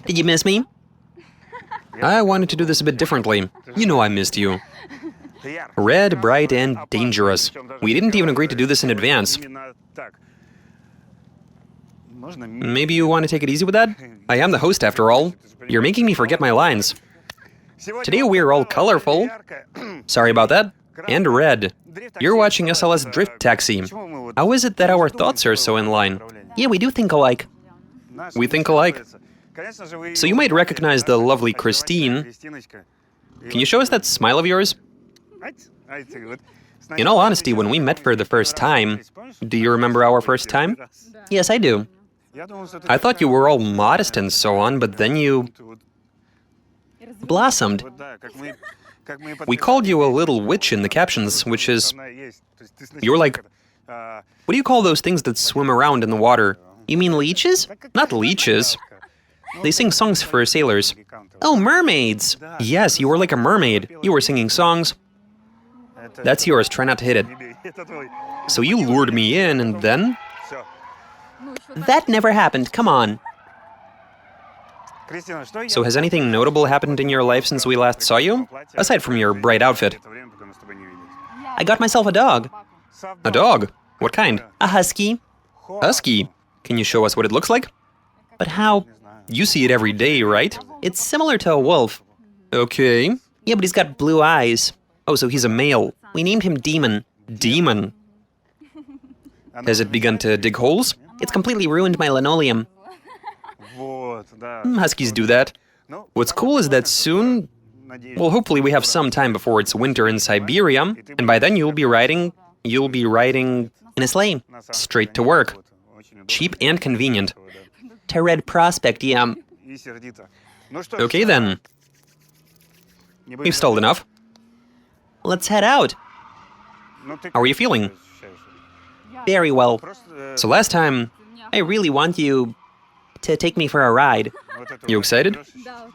Did you miss me? I wanted to do this a bit differently. You know I missed you. Red, bright, and dangerous. We didn't even agree to do this in advance. Maybe you want to take it easy with that? I am the host after all. You're making me forget my lines. Today we're all colorful. Sorry about that. And red. You're watching SLS Drift Taxi. How is it that our thoughts are so in line? Yeah, we do think alike. We think alike. So you might recognize the lovely Christine. Can you show us that smile of yours? In all honesty, when we met for the first time, do you remember our first time? Yes, I do. I thought you were all modest and so on, but then you Blossomed. We called you a little witch in the captions, which is... You're like... What do you call those things that swim around in the water? You mean leeches? Not leeches. They sing songs for sailors. Oh, mermaids. Yes, you were like a mermaid. You were singing songs. That's yours, try not to hit it. So you lured me in, and then... That never happened, come on. So has anything notable happened in your life since we last saw you? Aside from your bright outfit. I got myself a dog. A dog? What kind? A husky. Husky. Can you show us what it looks like? But how? You see it every day, right? It's similar to a wolf. Okay. Yeah, but he's got blue eyes. Oh, so he's a male. We named him Demon. Demon. Has it begun to dig holes? It's completely ruined my linoleum. Huskies do that. What's cool is that soon... Well, hopefully we have some time before it's winter in Siberia, and by then you'll be riding In a sleigh. straight to work. Cheap and convenient. To Red Prospect, yeah. Okay then. We've stalled enough. Let's head out. How are you feeling? Very well. So last time... I really want you to take me for a ride. You excited?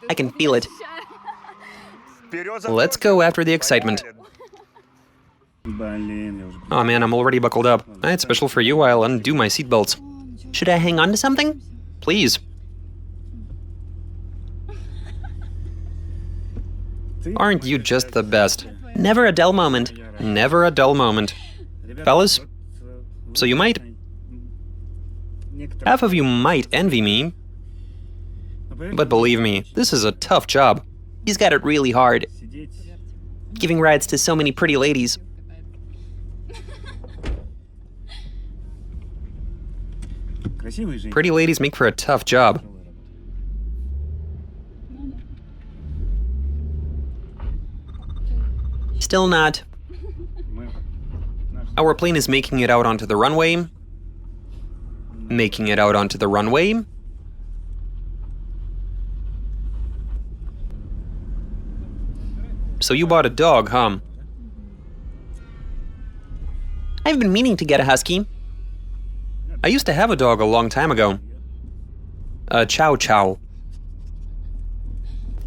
I can feel it. Let's go after the excitement. Oh man, I'm already buckled up. It's special for you, I'll undo my seatbelts. Should I hang on to something? Please. Aren't you just the best? Never a dull moment. Never a dull moment. Fellas, so you might... Half of you might envy me. But believe me, this is a tough job. He's got it really hard. Giving rides to so many pretty ladies. Pretty ladies make for a tough job. Still not. Our plane is making it out onto the runway. Making it out onto the runway. So you bought a dog, huh? I've been meaning to get a husky. I used to have a dog a long time ago. A Chow Chow.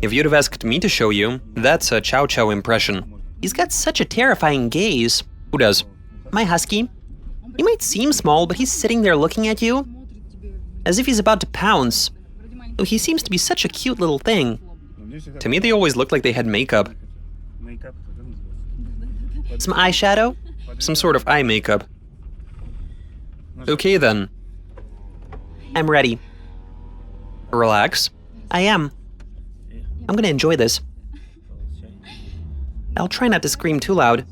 If you'd have asked me to show you, that's a Chow Chow impression. He's got such a terrifying gaze. Who does? My husky. He might seem small, but he's sitting there looking at you as if he's about to pounce. Oh, he seems to be such a cute little thing. To me, they always looked like they had makeup. Some eyeshadow? Some sort of eye makeup. Okay then. I'm ready. Relax. I am. I'm gonna enjoy this. I'll try not to scream too loud.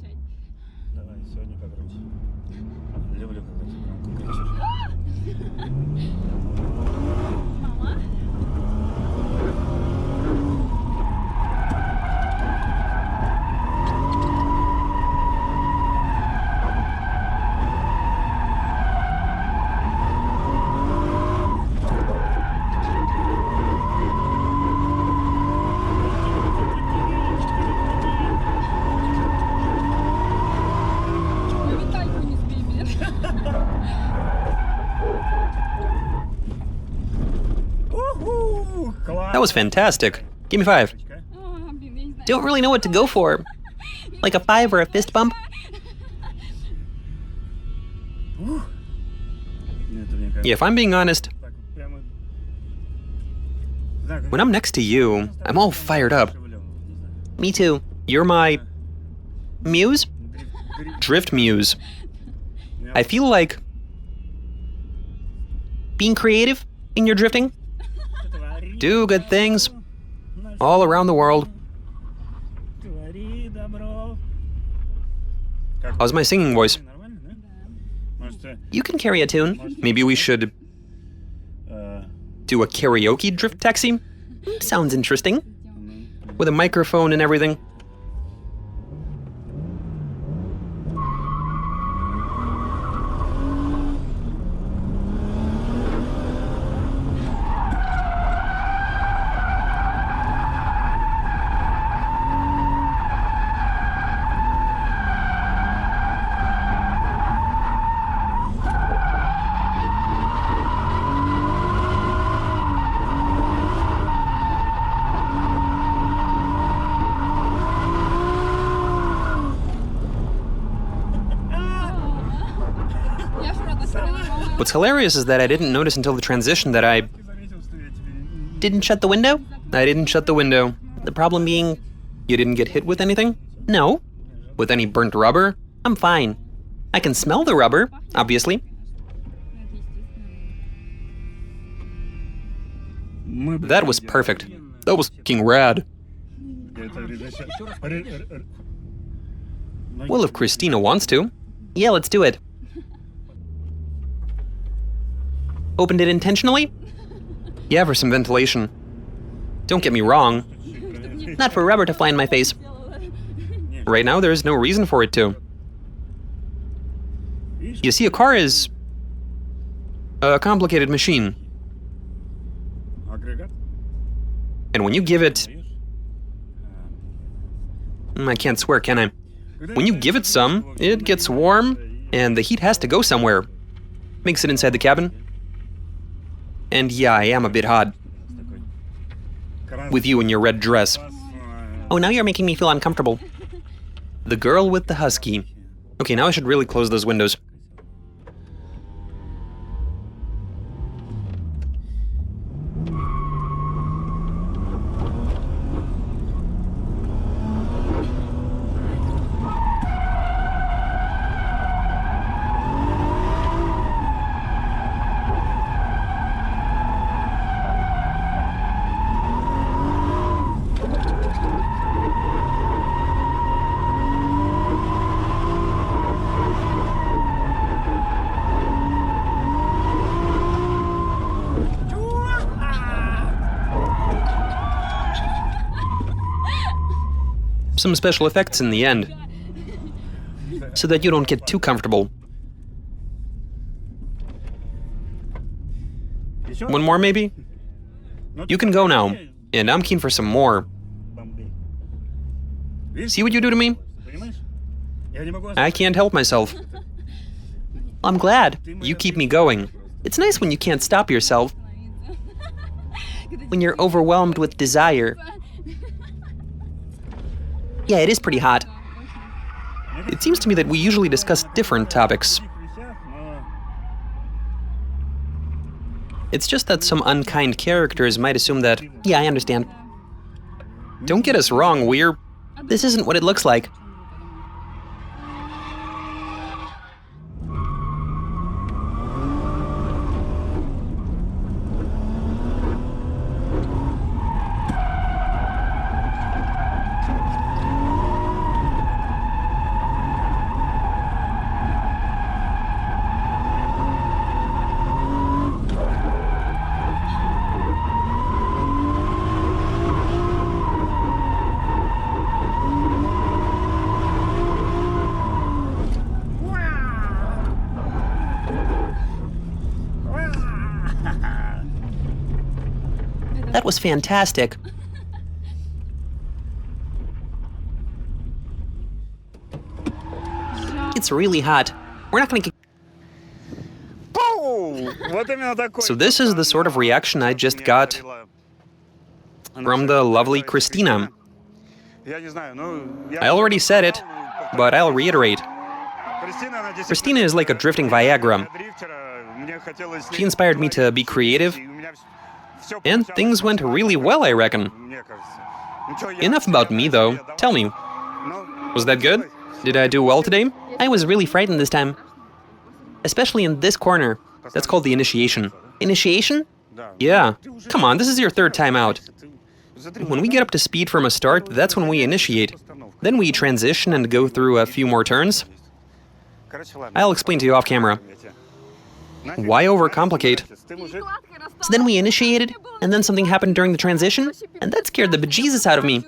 That was fantastic. Give me 5. Don't really know what to go for. Like a 5 or a fist bump? Yeah, if I'm being honest, When I'm next to you, I'm all fired up. Me too. You're my Muse? drift muse. I feel like being creative in your drifting. Do good things all around the world. How's my singing voice? You can carry a tune. Maybe we should do a karaoke drift taxi Sounds interesting. with a microphone and everything. What's hilarious is that I didn't notice until the transition that I Didn't shut the window? didn't shut the window. The problem being, You didn't get hit with anything? no, With any burnt rubber? I'm fine. I can smell the rubber, obviously. That was perfect. That was fucking rad. Well, if Christina wants to. Yeah, let's do it. Opened it intentionally? Yeah, for some ventilation. Don't get me wrong. Not for rubber to fly in my face. Right now, there is no reason for it to. You see, a car is a complicated machine. And when you give it... I can't swear, can I? When you give it some, it gets warm, and the heat has to go somewhere. Makes it inside the cabin. And yeah, I am a bit hot. With you in your red dress. Oh, now you're making me feel uncomfortable. The girl with the husky. Okay, now I should really close those windows. Some special effects in the end, so that you don't get too comfortable. One more, maybe? You can go now, and I'm keen for some more. See what you do to me? I can't help myself. I'm glad. You keep me going. It's nice when you can't stop yourself. When you're overwhelmed with desire. Yeah, it is pretty hot. It seems to me that we usually discuss different topics. It's just that some unkind characters might assume that... Yeah, I understand. Don't get us wrong, This isn't what it looks like. That was fantastic. It's really hot. We're not gonna get... So this is the sort of reaction I just got from the lovely Christina. I already said it, but I'll reiterate. Christina is like a drifting Viagra. She inspired me to be creative, And things went really well, I reckon. Enough about me, though. Tell me, was that good? Did I do well today? I was really frightened this time. Especially in this corner. That's called the initiation. Initiation? Yeah. Come on, this is your third time out. When we get up to speed from a start, that's when we initiate. Then we transition and go through a few more turns. I'll explain to you off camera. Why overcomplicate? So then we initiated, and then something happened during the transition, and that scared the bejesus out of me.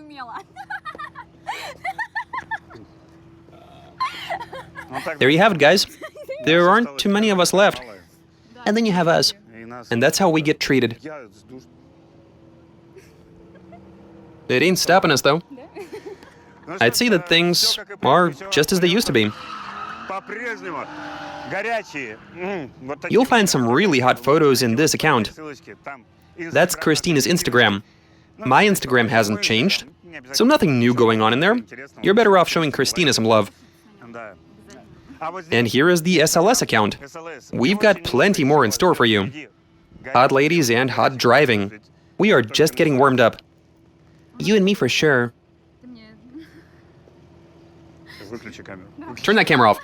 There you have it, guys. There aren't too many of us left. And then you have us. And that's how we get treated. It ain't stopping us, though. I'd say that things are just as they used to be. You'll find some really hot photos in this account. That's Christina's Instagram. My Instagram hasn't changed, so nothing new going on in there. You're better off showing Christina some love. And here is the SLS account. We've got plenty more in store for you. Hot ladies and hot driving. We are just getting warmed up. You and me for sure. Turn that camera off.